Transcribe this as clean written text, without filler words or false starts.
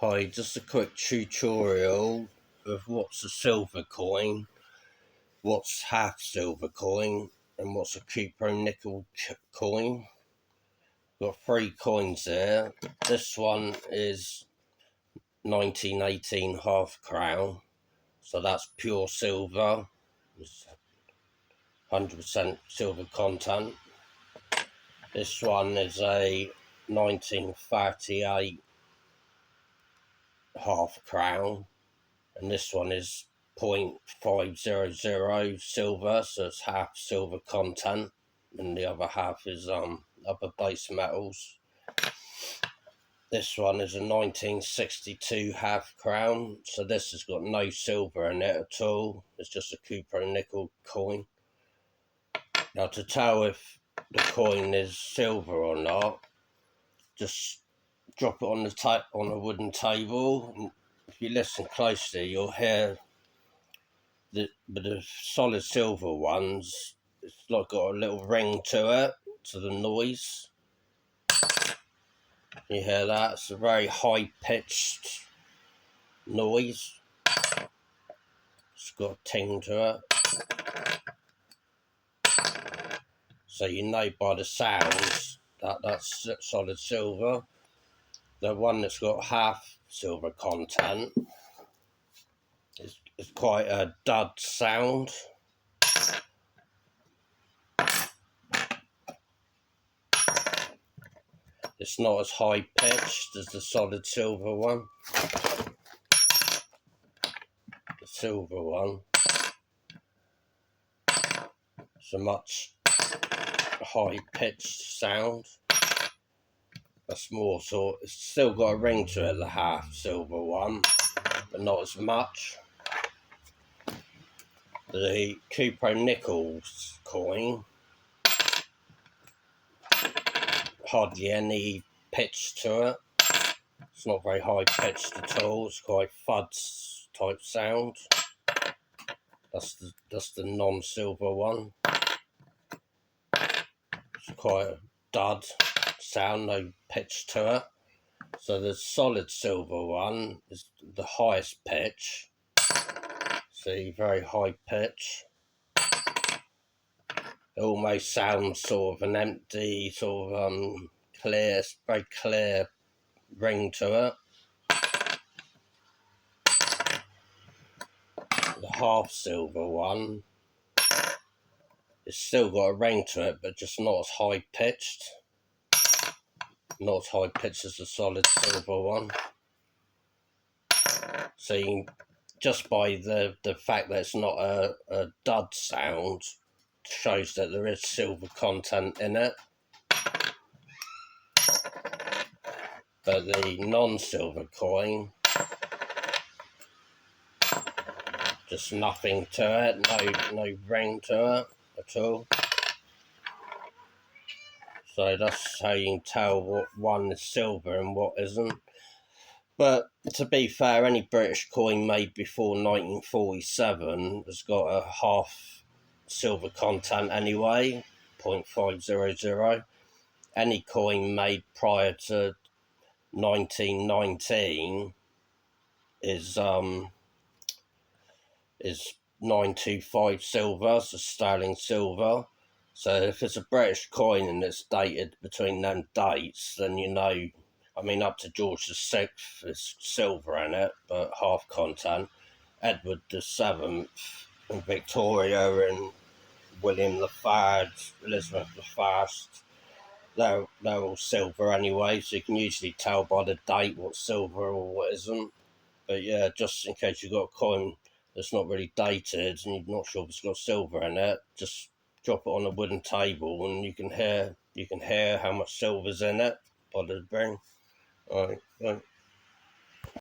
Hi, just a quick tutorial of what's a silver coin, what's half silver coin, and what's a cupro nickel coin. Got three coins there. This one is 1918 half crown, so that's pure silver. It's 100% silver content. This one is a 1938 half crown, and this one is 0.500 silver, so it's half silver content, and the other half is other base metals. This one is a 1962 half crown, so this has got no silver in it at all. It's just a cupro nickel coin. Now, to tell if the coin is silver or not, just drop it on on a wooden table, and if you listen closely, you'll hear but the solid silver ones, it's like got a little ring to it, to the noise. You hear that? It's a very high pitched noise. It's got a ting to it. So you know by the sounds that that's solid silver. The one that's got half silver content is quite a dud sound. It's not as high pitched as the solid silver one. The silver one, it's a much high pitched sound. That's more sort. It's still got a ring to it, the half silver one, but not as much. The cupro nickels coin, hardly any pitch to it. It's not very high pitched at all. It's quite fudge type sound. That's the non-silver one. It's quite a dud sound, no pitch to it. So the solid silver one is the highest pitch. See, very high pitch. It almost sounds sort of an empty, sort of clear, very clear ring to it. The half silver one, it's still got a ring to it, but just not as high pitched. Not as high pitched as the solid silver one. So you, just by the fact that it's not a dud sound, shows that there is silver content in it. But the non-silver coin, just nothing to it, no ring to it at all. So that's how you can tell what one is silver and what isn't. But to be fair, any British coin made before 1947 has got a half silver content anyway, 0.500. Any coin made prior to 1919 is 925 silver, so sterling silver. So if it's a British coin and it's dated between them dates, then you know, I mean, up to George VI, there's silver in it, but half content. Edward VII and Victoria and William III, Elizabeth I, they're all silver anyway, so you can usually tell by the date what's silver or what isn't. But yeah, just in case you've got a coin that's not really dated and you're not sure if it's got silver in it, just drop it on a wooden table and you can hear how much silver's in it by the ring. All right.